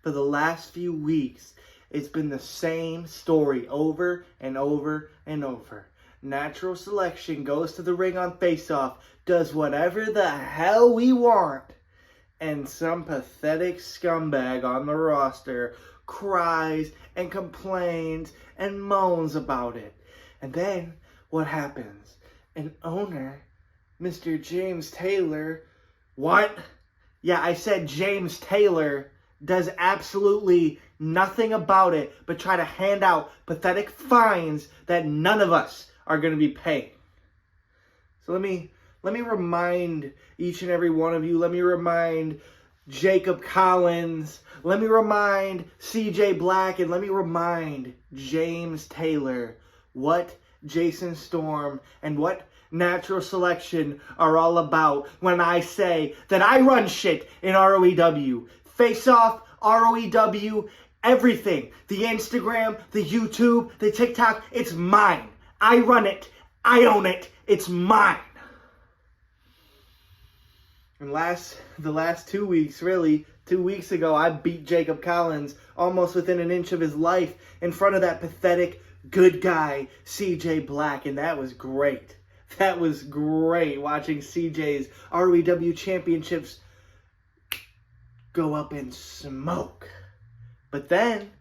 for the last few weeks, it's been the same story over and over and over. Natural selection goes to the ring on Faceoff, does whatever the hell we want, and some pathetic scumbag on the roster cries and complains and moans about it. And then what happens? An owner, Mr. James Taylor, what? Yeah, I said James Taylor, does absolutely nothing about it but try to hand out pathetic fines that none of us are going to be paying. So let me remind each and every one of you, let me remind Jacob Collins, let me remind CJ Black, and let me remind James Taylor what Jason Storm and what natural selection are all about when I say that I run shit in ROEW. Faceoff, ROEW, everything. The Instagram, the YouTube, the TikTok, it's mine. I run it. I own it. It's mine. And the last 2 weeks, really, 2 weeks ago, I beat Jacob Collins almost within an inch of his life in front of that pathetic good guy, CJ Black, and that was great. That was great watching CJ's ROEW championships go up in smoke. But then,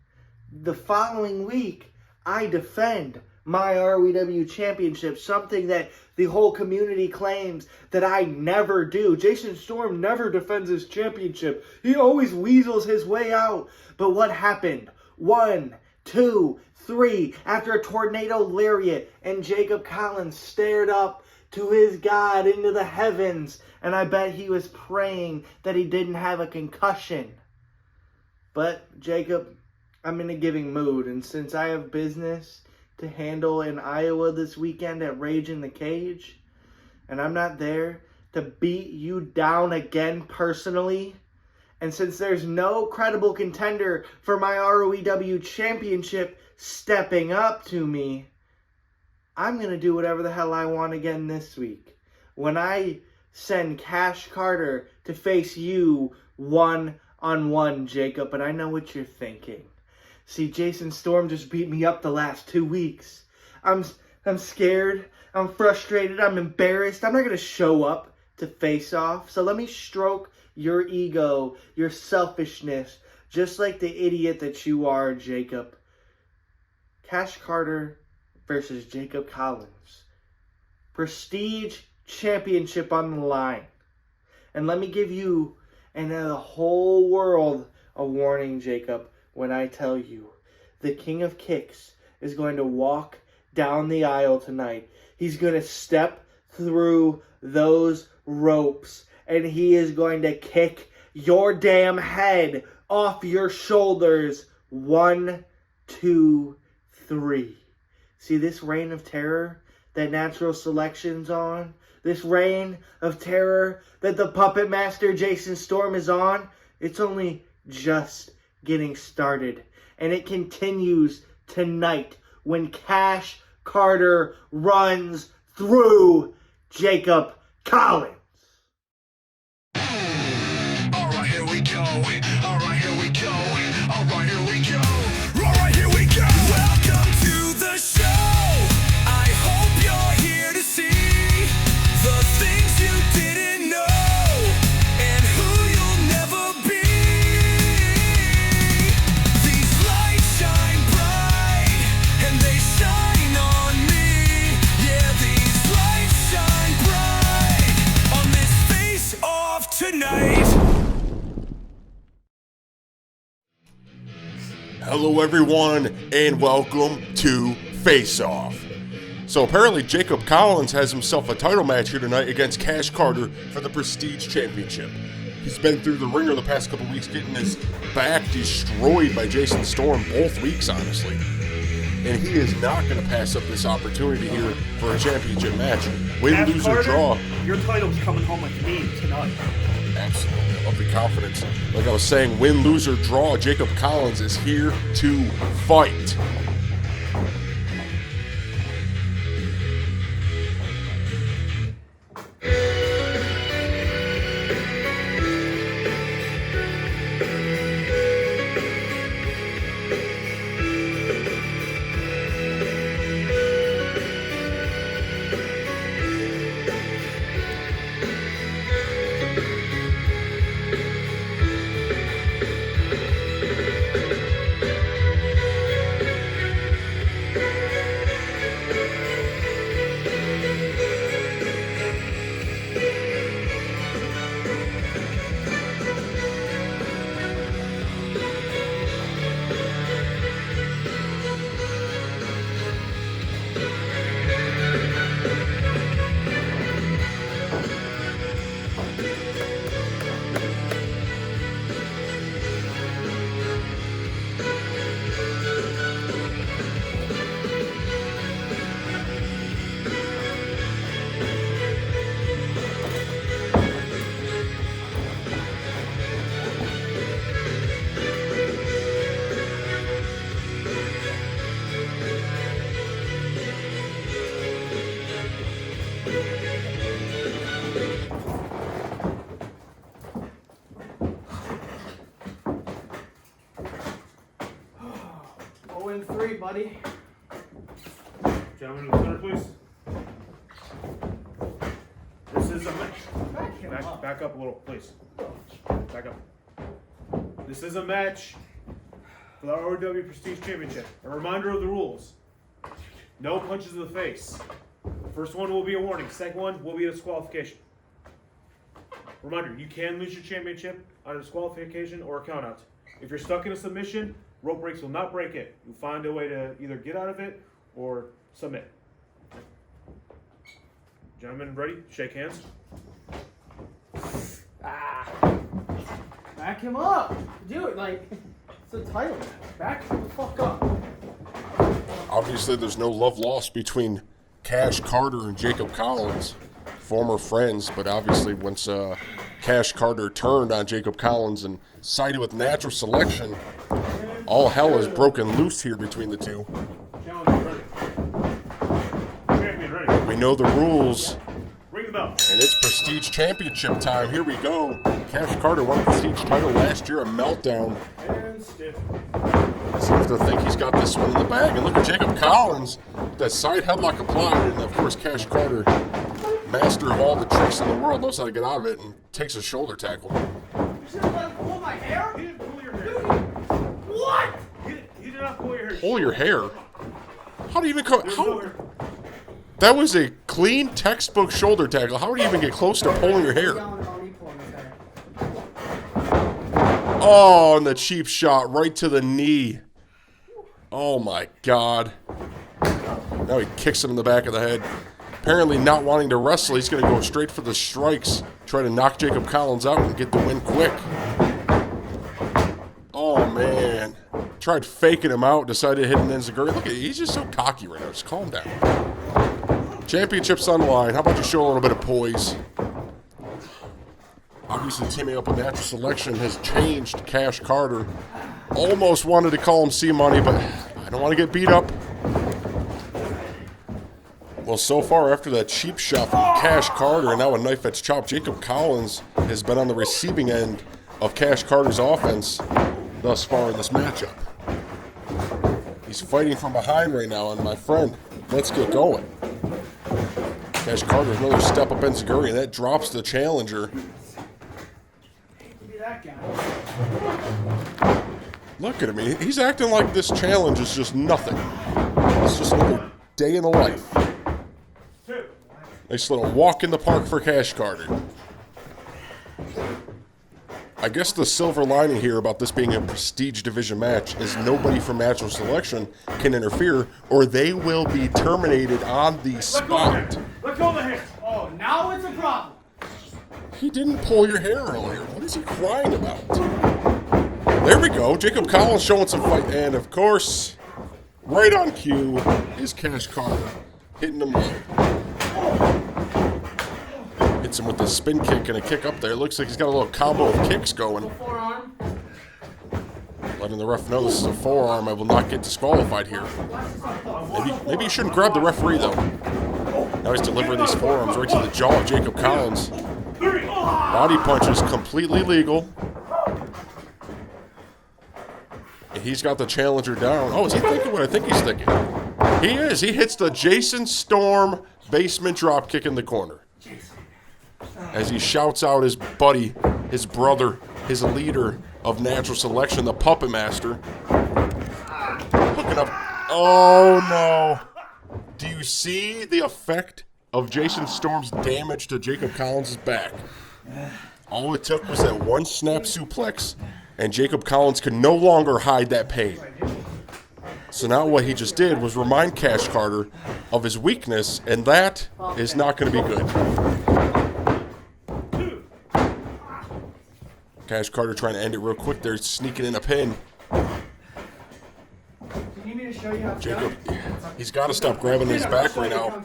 the following week, I defend my ROEW championship, something that the whole community claims that I never do. Jason Storm never defends his championship. He always weasels his way out. But what happened? 1, 2, 3, after a tornado lariat, and Jacob Collins stared up to his God into the heavens, and I bet he was praying that he didn't have a concussion. But Jacob, I'm in a giving mood, and since I have business to handle in Iowa this weekend at Rage in the Cage, and I'm not there to beat you down again personally, and since there's no credible contender for my ROEW championship stepping up to me, I'm going to do whatever the hell I want again this week. When I send Cash Carter to face you one-on-one, Jacob, and I know what you're thinking. See, Jason Storm just beat me up the last 2 weeks. I'm scared. I'm frustrated. I'm embarrassed. I'm not going to show up to face off. So let me stroke your ego, your selfishness, just like the idiot that you are, Jacob. Cash Carter versus Jacob Collins. Prestige championship on the line. And let me give you and the whole world a warning, Jacob, when I tell you the King of Kicks is going to walk down the aisle tonight. He's going to step through those ropes and he is going to kick your damn head off your shoulders. 1, 2, 3. See this reign of terror that natural selection's on? This reign of terror that the puppet master Jason Storm is on? It's only just getting started. And it continues tonight when Cash Carter runs through Jacob Collins. Alright, here we go. Alright, here we go. Alright, here we go. Alright, here we go. Welcome to the show. I hope you're here to see the things you didn't know and who you'll never be. These lights shine bright and they shine on me. Yeah, these lights shine bright on this Face-Off tonight. Hello everyone, and welcome to Face-Off. So apparently Jacob Collins has himself a title match here tonight against Cash Carter for the Prestige Championship. He's been through the ringer the past couple weeks, getting his back destroyed by Jason Storm both weeks, honestly. And he is not going to pass up this opportunity here for a championship match. Win, Cash lose, or Carter, draw. your title's coming home with me tonight. Absolutely. I love the confidence. Like I was saying, win, lose, or draw, Jacob Collins is here to fight. win 3, buddy. Gentlemen in the center, please. This is a match. Back up a little, please. Back up. This is a match for the ROEW Prestige Championship. A reminder of the rules. No punches in the face. First one will be a warning. Second one will be a disqualification. Reminder, you can lose your championship on a disqualification or a countout. If you're stuck in a submission, rope breaks will not break it. You'll find a way to either get out of it or submit. Gentlemen, ready? Shake hands. Back him up. Dude, like, it's a title match. Back him the fuck up. Obviously, there's no love lost between Cash Carter and Jacob Collins, former friends, but obviously once Cash Carter turned on Jacob Collins and sided with Natural Selection, all hell is broken loose here between the two. Challenge ready. Champion ready. We know the rules, Ring the bell. and it's Prestige Championship time. Here we go. Cash Carter won the Prestige title last year, a meltdown. And stiff. Seems to think he's got this one in the bag. And look at Jacob Collins, that side headlock applied, and of course Cash Carter, master of all the tricks in the world, knows how to get out of it and takes a shoulder tackle. You should have let him pull my hair. He didn't pull your hair. What? He did not pull your hair. Pull your hair? How do you even come? There's no How? hair. That was a clean textbook shoulder tackle. How would you even get close to pulling your hair? Oh, and the cheap shot right to the knee. Oh my God. Now he kicks him in the back of the head. Apparently not wanting to wrestle, he's going to go straight for the strikes. Try to knock Jacob Collins out and get the win quick. Oh man. Tried faking him out, decided to hit an enziguri. Look at he's just so cocky right now. Just calm down. Championship's on the line. How about you show a little bit of poise? Obviously, teaming up with Natural Selection has changed Cash Carter. Almost wanted to call him C-Money, but I don't want to get beat up. Well, so far, after that cheap shot from Cash Carter and now a knife edge chop, Jacob Collins has been on the receiving end of Cash Carter's offense thus far in this matchup. He's fighting from behind right now, and my friend, let's get going. Cash Carter, another step up enziguri, and that drops the challenger. That guy. Look at him. He's acting like this challenge is just nothing. It's just another day in the life. Nice little walk in the park for Cash Carter. I guess the silver lining here about this being a prestige division match is nobody from Natural Selection can interfere or they will be terminated on the spot. Let go of the hands. Oh, now it's a problem. He didn't pull your hair earlier. What is he crying about? There we go. Jacob Collins showing some fight. And, of course, right on cue is Cash Carter hitting him low. Hits him with a spin kick and a kick up there. Looks like he's got a little combo of kicks going. Forearm. Letting the ref know this is a forearm. I will not get disqualified here. Maybe you shouldn't grab the referee, though. Now he's delivering these forearms right to the jaw of Jacob Collins. Body punch is completely legal. And he's got the challenger down. Oh, is he thinking what I think he's thinking? He is. He hits the Jason Storm basement drop kick in the corner. As he shouts out his buddy, his brother, his leader of Natural Selection, the Puppet Master. Hooking up. Oh, no. Do you see the effect of Jason Storm's damage to Jacob Collins' back? All it took was that one snap suplex, and Jacob Collins could no longer hide that pain. So now what he just did was remind Cash Carter of his weakness, and that is not going to be good. Cash Carter trying to end it real quick. They're sneaking in a pin. Do you need me to show you how to Jacob, he's got to stop grabbing his back right now.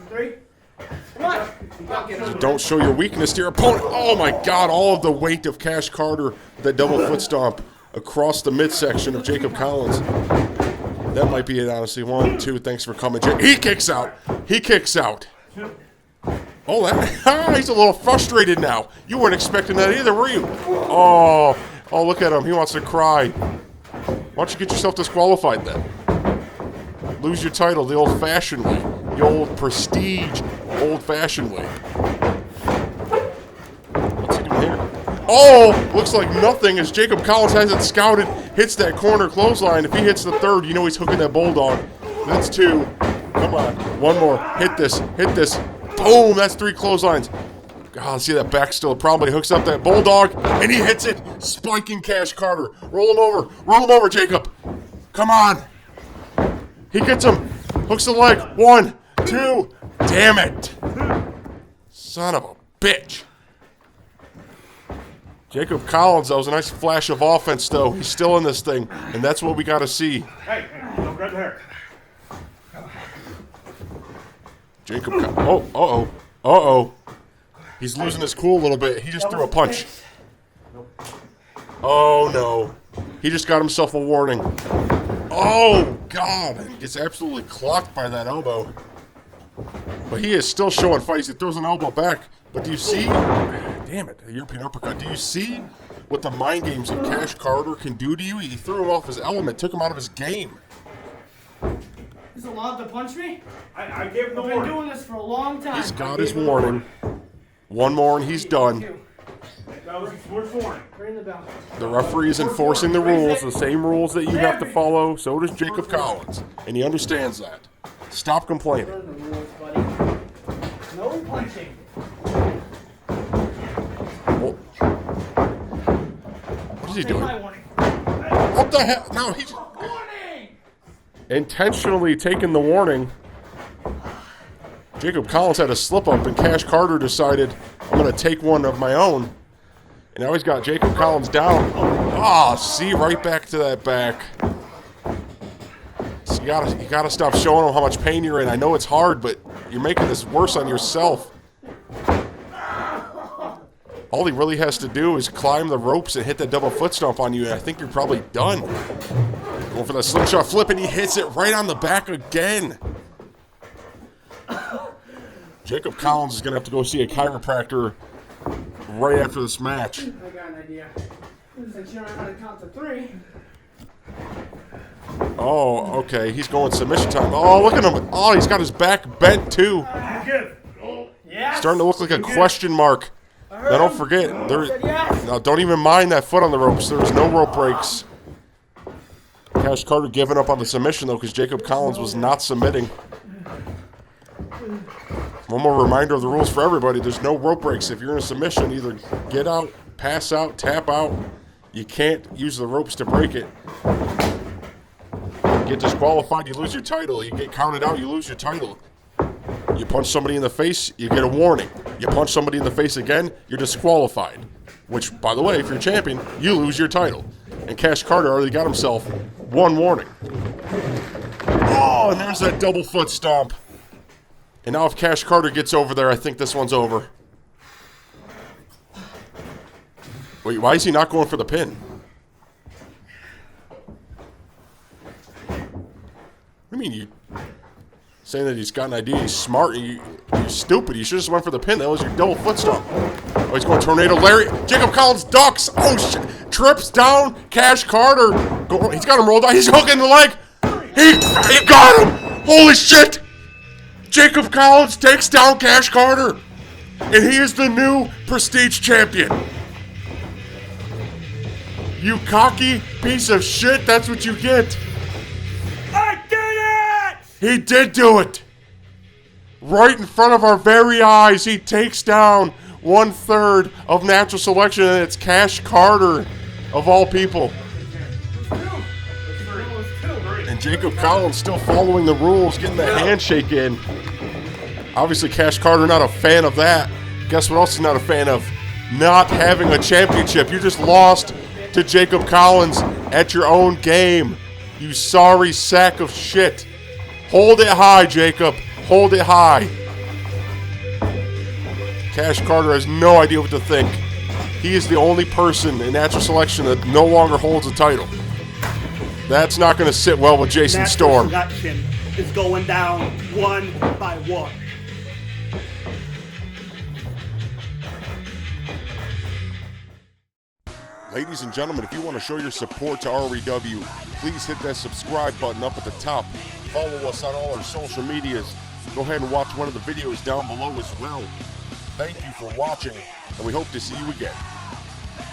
What? Don't show your weakness to your opponent. Oh my God, all of the weight of Cash Carter, that double foot stomp across the midsection of Jacob Collins. That might be it, honestly. 1, 2, thanks for coming. He kicks out. He kicks out. Oh, he's a little frustrated now. You weren't expecting that either, were you? Oh, look at him. He wants to cry. Why don't you get yourself disqualified then? Lose your title the old-fashioned way. The old prestige, old-fashioned way. What's he doing here? Oh, looks like nothing as Jacob Collins has it scouted. Hits that corner clothesline. If he hits the third, you know he's hooking that bulldog. That's 2. Come on. One more. Hit this. Hit this. Boom. That's 3 clotheslines. God, see that back still probably hooks up that bulldog, and he hits it. Spiking Cash Carter. Roll him over. Roll him over, Jacob. Come on. He gets him. Hooks the leg. 1, 2. Damn it. Son of a bitch. Jacob Collins, that was a nice flash of offense, though. He's still in this thing, and that's what we got to see. Hey, don't grab the hair. Jacob uh-oh. He's losing his cool a little bit. He just threw a punch. Oh, no. He just got himself a warning. Oh, God. He gets absolutely clocked by that elbow. But he is still showing fight. He throws an elbow back. But do you see? Damn it, the European uppercut. Do you see what the mind games of Cash Carter can do to you? He threw him off his element, took him out of his game. He's allowed to punch me? I gave him the I've been warning. doing this for a long time. He's got his warning. One more and he's done. That was his first warning. Ring the bell. The referee is enforcing the rules, the same rules that you have to follow. So does Jacob Collins, and he understands that. Stop complaining. Learn the rules, buddy. No punching. What is he Take doing? my warning. What the hell? No, he's Warning! intentionally taking the warning. Jacob Collins had a slip up, and Cash Carter decided, I'm going to take one of my own. And now he's got Jacob Collins down. Ah, see, right back to that back. So you gotta stop showing him how much pain you're in. I know it's hard, but you're making this worse on yourself. All he really has to do is climb the ropes and hit that double foot stomp on you, and I think you're probably done. Going for that slingshot flip, and he hits it right on the back again. Jacob Collins is going to have to go see a chiropractor right after this match. I got an idea. Since you don't know how to count to 3. Oh, okay. He's going submission time. Oh, look at him. Oh, he's got his back bent, too. Give. Yes! Starting to look like a question mark. Now, don't forget. Yes! Now, don't even mind that foot on the ropes. There's no rope breaks. Cash Carter giving up on the submission, though, because Jacob Collins was not submitting. One more reminder of the rules for everybody. There's no rope breaks. If you're in a submission, either get out, pass out, tap out. You can't use the ropes to break it. You get disqualified, you lose your title. You get counted out, you lose your title. You punch somebody in the face, you get a warning. You punch somebody in the face again, you're disqualified. Which, by the way, if you're champion, you lose your title. And Cash Carter already got himself one warning. Oh, and there's that double foot stomp. And now if Cash Carter gets over there, I think this one's over. Wait, why is he not going for the pin? What do you mean you saying that he's got an idea, he's smart, you're stupid. You should have just went for the pin. That was your double foot stomp. Oh, he's going tornado Larry. Jacob Collins ducks. Oh, shit. Trips down. Cash Carter. He's got him rolled out. He's hooking the leg. He got him. Holy shit. Jacob Collins takes down Cash Carter. And he is the new Prestige Champion. You cocky piece of shit. That's what you get. I did it! He did do it. Right in front of our very eyes, he takes down 1/3 of Natural Selection, and it's Cash Carter, of all people. And Jacob Collins still following the rules, getting the handshake in. Obviously, Cash Carter not a fan of that. Guess what else he's not a fan of? Not having a championship. You just lost to Jacob Collins at your own game. You sorry sack of shit. Hold it high, Jacob. Hold it high. Cash Carter has no idea what to think. He is the only person in Natural Selection that no longer holds a title. That's not going to sit well with Jason Natural Storm. Selection is going down one by one. Ladies and gentlemen, if you want to show your support to ROEW, please hit that subscribe button up at the top. Follow us on all our social medias. Go ahead and watch one of the videos down below as well. Thank you for watching, and we hope to see you again.